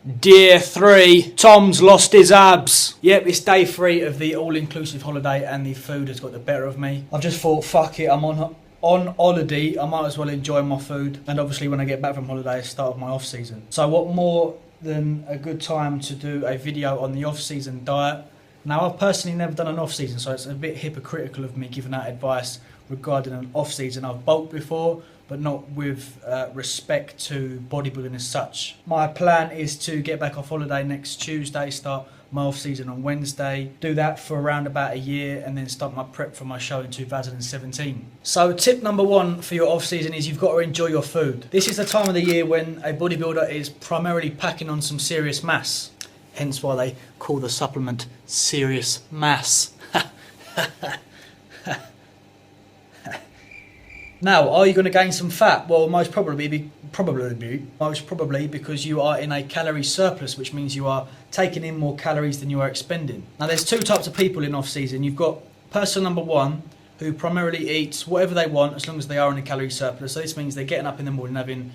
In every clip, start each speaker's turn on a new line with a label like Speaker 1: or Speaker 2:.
Speaker 1: Day 3, Tom's lost his abs. Yep, it's day 3 of the all-inclusive holiday and the food has got the better of me. I've just thought, fuck it, I'm on holiday, I might as well enjoy my food. And obviously when I get back from holiday, it's the start of my off-season. So what more than a good time to do a video on the off-season diet. Now, I've personally never done an off-season, so it's a bit hypocritical of me giving out advice regarding an off-season. I've bulked before, but not with respect to bodybuilding as such. My plan is to get back off holiday next Tuesday, start my off-season on Wednesday, do that for around about a year, and then start my prep for my show in 2017. So tip number 1 for your off-season is you've got to enjoy your food. This is the time of the year when a bodybuilder is primarily packing on some serious mass, hence why they call the supplement serious mass. Now, are you going to gain some fat? Well, most probably because you are in a calorie surplus, which means you are taking in more calories than you are expending. Now, there's 2 types of people in off-season. You've got person number 1, who primarily eats whatever they want as long as they are in a calorie surplus. So this means they're getting up in the morning having,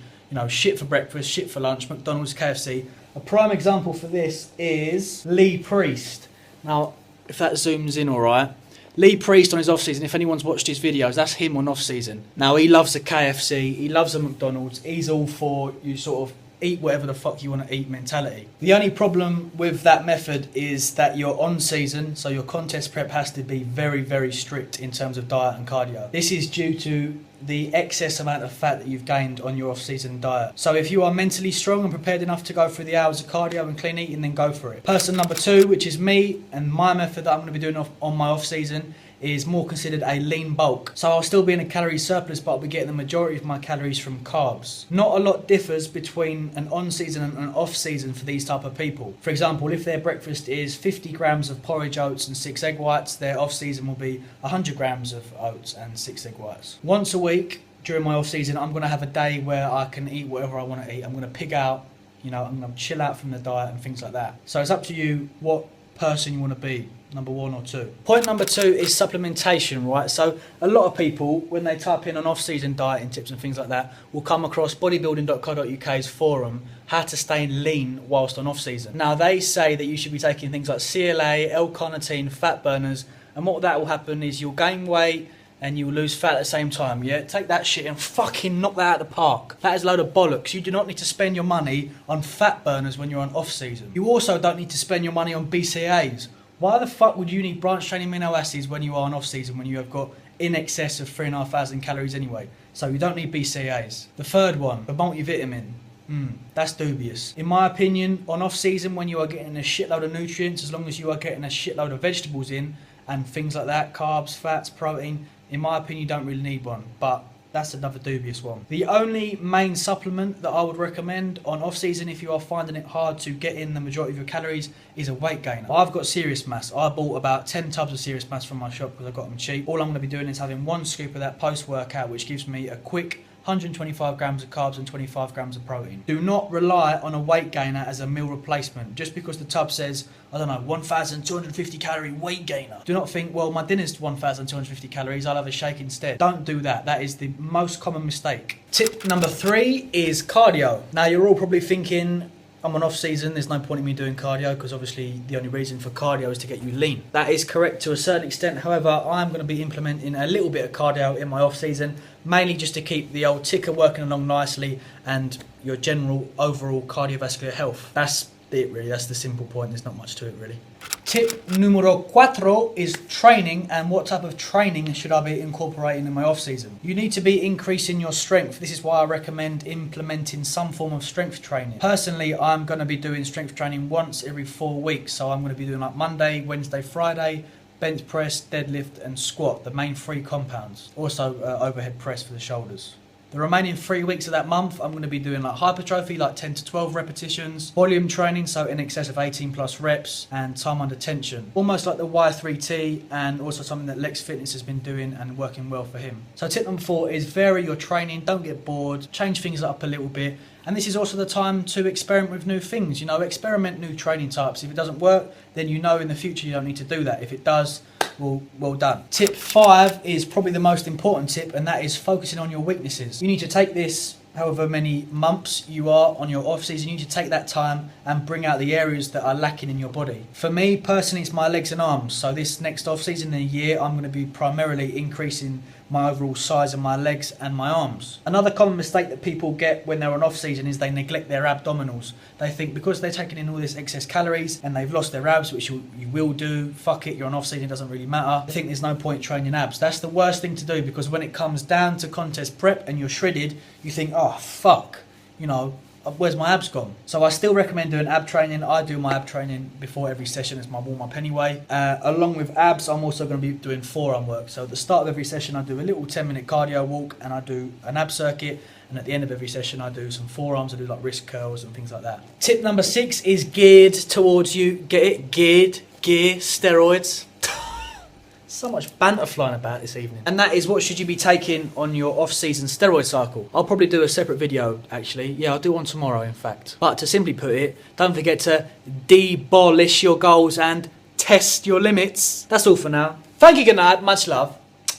Speaker 1: shit for breakfast, shit for lunch, McDonald's, KFC. A prime example for this is Lee Priest. Now, if that zooms in all right, Lee Priest on his off-season, if anyone's watched his videos, that's him on off-season. Now, he loves a KFC, he loves a McDonald's, he's all for you sort of eat whatever the fuck you want to eat mentality. The only problem with that method is that you're on season, so your contest prep has to be very, very strict in terms of diet and cardio. This is due to the excess amount of fat that you've gained on your off-season diet. So if you are mentally strong and prepared enough to go through the hours of cardio and clean eating, then go for it. Person number 2, which is me, and my method that I'm going to be doing on my off-season is more considered a lean bulk. So I'll still be in a calorie surplus, but I'll be getting the majority of my calories from carbs. Not a lot differs between an on-season and an off-season for these type of people. For example, if their breakfast is 50 grams of porridge oats and 6 egg whites, their off-season will be 100 grams of oats and 6 egg whites. Once a week during my off-season, I'm going to have a day where I can eat whatever I want to eat. I'm going to pig out, I'm going to chill out from the diet and things like that. So it's up to you what person you want to be, number 1 or 2. Point number 2 is supplementation, right? So a lot of people, when they type in on off-season dieting tips and things like that, will come across bodybuilding.co.uk's forum, how to stay lean whilst on off-season. Now, they say that you should be taking things like CLA, L-carnitine, fat burners, and what that will happen is you'll gain weight and you will lose fat at the same time, yeah? Take that shit and fucking knock that out of the park. That is a load of bollocks. You do not need to spend your money on fat burners when you're on off-season. You also don't need to spend your money on BCAAs. Why the fuck would you need branched-chain amino acids when you are on off-season when you have got in excess of 3,500 calories anyway? So you don't need BCAAs. The third one, the multivitamin. That's dubious. In my opinion, on off-season when you are getting a shitload of nutrients, as long as you are getting a shitload of vegetables in and things like that, carbs, fats, protein, in my opinion, you don't really need one, but that's another dubious one. The only main supplement that I would recommend on off-season if you are finding it hard to get in the majority of your calories is a weight gainer. I've got Serious Mass. I bought about 10 tubs of Serious Mass from my shop because I got them cheap. All I'm going to be doing is having 1 scoop of that post-workout, which gives me a quick 125 grams of carbs and 25 grams of protein. Do not rely on a weight gainer as a meal replacement. Just because the tub says, 1,250 calorie weight gainer. Do not think, well, my dinner's 1,250 calories, I'll have a shake instead. Don't do that. That is the most common mistake. Tip number 3 is cardio. Now, you're all probably thinking, I'm on off-season, there's no point in me doing cardio because obviously the only reason for cardio is to get you lean. That is correct to a certain extent. However, I'm going to be implementing a little bit of cardio in my off-season, mainly just to keep the old ticker working along nicely and your general overall cardiovascular health. That's it really, that's the simple point, there's not much to it really. Tip numero 4 is training, and what type of training should I be incorporating in my off-season? You need to be increasing your strength. This is why I recommend implementing some form of strength training. Personally, I'm going to be doing strength training once every 4 weeks, so I'm going to be doing like Monday, Wednesday, Friday, bench press, deadlift and squat, the main 3 compounds. Also overhead press for the shoulders. The remaining 3 weeks of that month, I'm going to be doing like hypertrophy, like 10 to 12 repetitions, volume training, so in excess of 18 plus reps, and time under tension. Almost like the Y3T, and also something that Lex Fitness has been doing and working well for him. So tip number 4 is vary your training, don't get bored, change things up a little bit. And this is also the time to experiment with new things, experiment new training types. If it doesn't work, then in the future you don't need to do that. If it does, well done. Tip 5 is probably the most important tip, and that is focusing on your weaknesses. You need to take this however many months you are on your off season, you need to take that time and bring out the areas that are lacking in your body. For me personally, it's my legs and arms. So this next off season in a year, I'm going to be primarily increasing my overall size of my legs and my arms. Another common mistake that people get when they're on off season is they neglect their abdominals. They think because they're taking in all this excess calories and they've lost their abs, which you will do, fuck it, you're on off season, it doesn't really matter. I think there's no point training abs. That's the worst thing to do, because when it comes down to contest prep and you're shredded, you think, oh fuck, you know, where's my abs gone? So I still recommend doing ab training. I do my ab training before every session as my warm-up anyway. Along with abs, I'm also going to be doing forearm work. So at the start of every session, I do a little 10-minute cardio walk and I do an ab circuit. And at the end of every session, I do some forearms. I do like wrist curls and things like that. Tip number 6 is geared towards you. Get it? Gear, steroids. So much banter flying about this evening. And that is, what should you be taking on your off-season steroid cycle? I'll probably do a separate video, actually. Yeah, I'll do one tomorrow, in fact. But to simply put it, don't forget to demolish your goals and test your limits. That's all for now. Thank you, good night, much love.